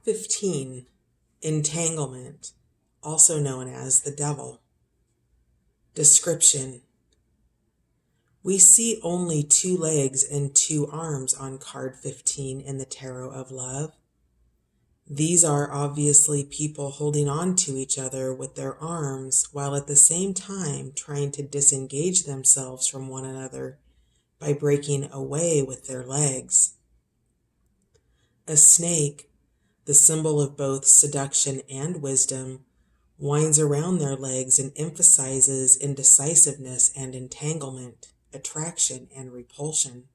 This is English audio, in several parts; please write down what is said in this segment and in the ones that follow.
15. Entanglement, also known as the devil. Description: we see only 2 legs and 2 arms on card 15 in the Tarot of Love. These are obviously people holding on to each other with their arms while at the same time trying to disengage themselves from one another by breaking away with their legs. A snake, the symbol of both seduction and wisdom, winds around their legs and emphasizes indecisiveness and entanglement, attraction and repulsion.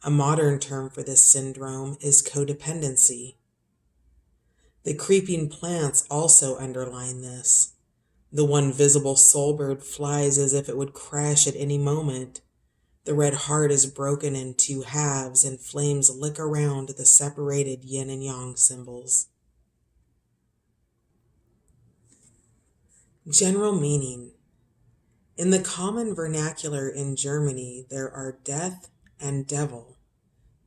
A modern term for this syndrome is codependency. The creeping plants also underline this. The one visible soulbird flies as if it would crash at any moment. The red heart is broken in 2 halves and flames lick around the separated yin and yang symbols. General meaning. In the common vernacular in Germany, there are death and devil,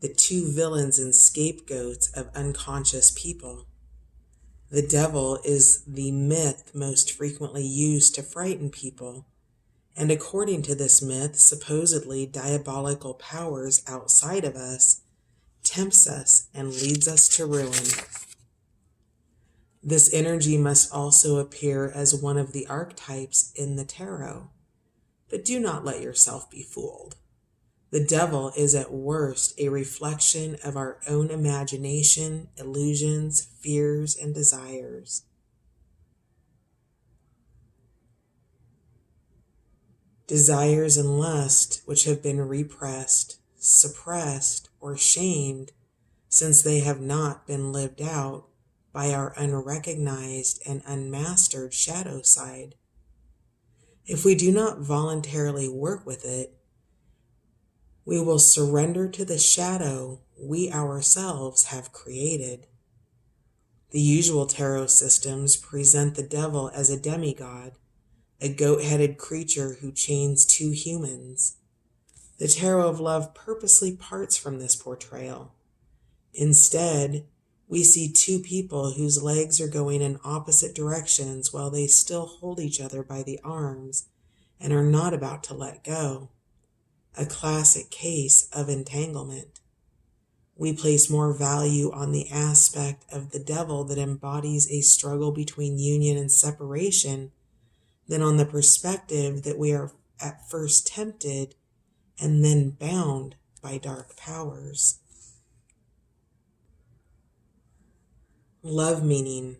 the 2 villains and scapegoats of unconscious people. The devil is the myth most frequently used to frighten people, and according to this myth, supposedly diabolical powers outside of us tempts us and leads us to ruin. This energy must also appear as one of the archetypes in the tarot, but do not let yourself be fooled. The devil is at worst a reflection of our own imagination, illusions, fears, and desires. Desires and lust which have been repressed, suppressed, or shamed since they have not been lived out by our unrecognized and unmastered shadow side. If we do not voluntarily work with it, we will surrender to the shadow we ourselves have created. The usual tarot systems present the devil as a demigod, a goat-headed creature who chains 2 humans. The Tarot of Love purposely parts from this portrayal. Instead, we see 2 people whose legs are going in opposite directions while they still hold each other by the arms and are not about to let go. A classic case of entanglement. We place more value on the aspect of the devil that embodies a struggle between union and separation than on the perspective that we are at first tempted and then bound by dark powers. Love meaning.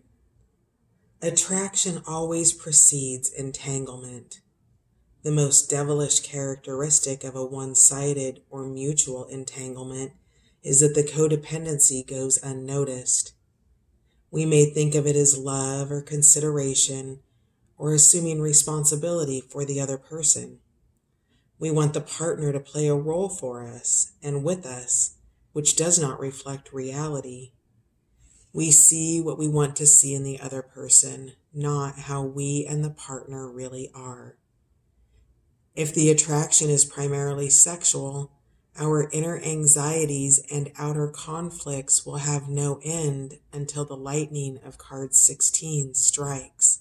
Attraction always precedes entanglement. The most devilish characteristic of a one-sided or mutual entanglement is that the codependency goes unnoticed. We may think of it as love or consideration or assuming responsibility for the other person. We want the partner to play a role for us and with us, which does not reflect reality. We see what we want to see in the other person, not how we and the partner really are. If the attraction is primarily sexual, our inner anxieties and outer conflicts will have no end until the lightning of card 16 strikes.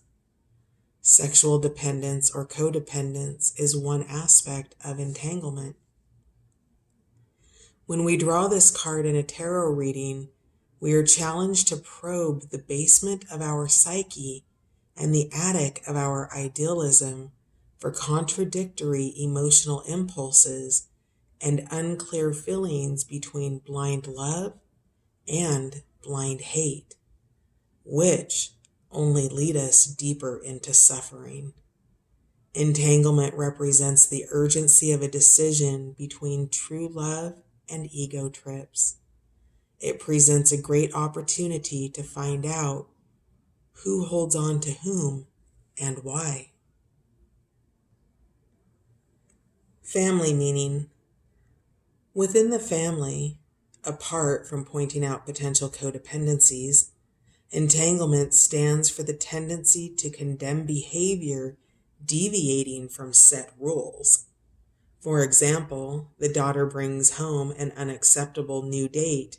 Sexual dependence or codependence is one aspect of entanglement. When we draw this card in a tarot reading, we are challenged to probe the basement of our psyche and the attic of our idealism for contradictory emotional impulses and unclear feelings between blind love and blind hate, which only lead us deeper into suffering. Entanglement represents the urgency of a decision between true love and ego trips. It presents a great opportunity to find out who holds on to whom and why. Family meaning. Within the family, apart from pointing out potential codependencies, entanglement stands for the tendency to condemn behavior deviating from set rules. For example, the daughter brings home an unacceptable new date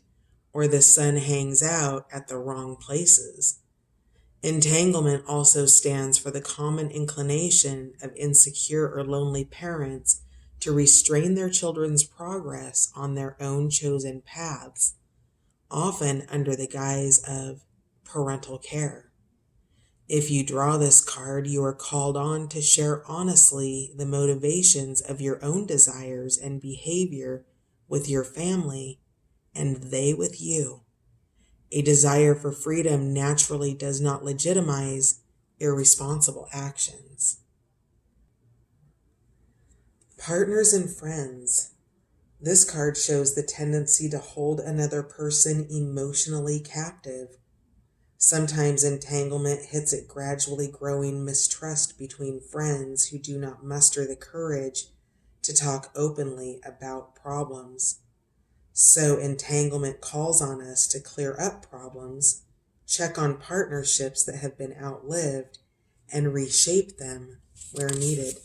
or the sun hangs out at the wrong places. Entanglement also stands for the common inclination of insecure or lonely parents to restrain their children's progress on their own chosen paths, often under the guise of parental care. If you draw this card, you are called on to share honestly the motivations of your own desires and behavior with your family, and they with you. A desire for freedom naturally does not legitimize irresponsible actions. Partners and friends. This card shows the tendency to hold another person emotionally captive. Sometimes entanglement hits at gradually growing mistrust between friends who do not muster the courage to talk openly about problems. So entanglement calls on us to clear up problems, check on partnerships that have been outlived, and reshape them where needed.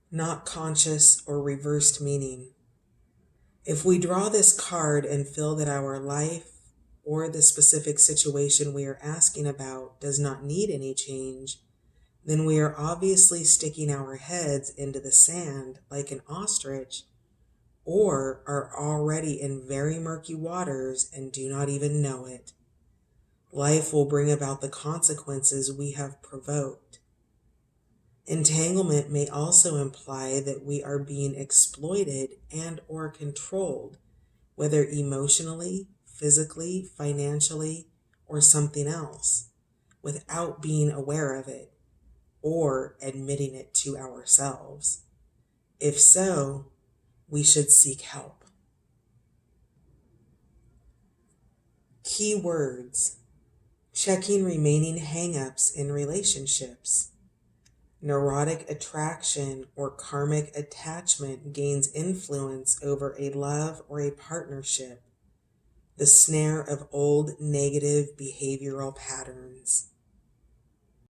Not conscious or reversed meaning. If we draw this card and feel that our life or the specific situation we are asking about does not need any change, then we are obviously sticking our heads into the sand like an ostrich, or are already in very murky waters and do not even know it. Life will bring about the consequences we have provoked. Entanglement may also imply that we are being exploited and or controlled, whether emotionally, physically, financially, or something else, without being aware of it or admitting it to ourselves. If so, we should seek help. Key words: checking remaining hang-ups in relationships. Neurotic attraction or karmic attachment gains influence over a love or a partnership. The snare of old negative behavioral patterns.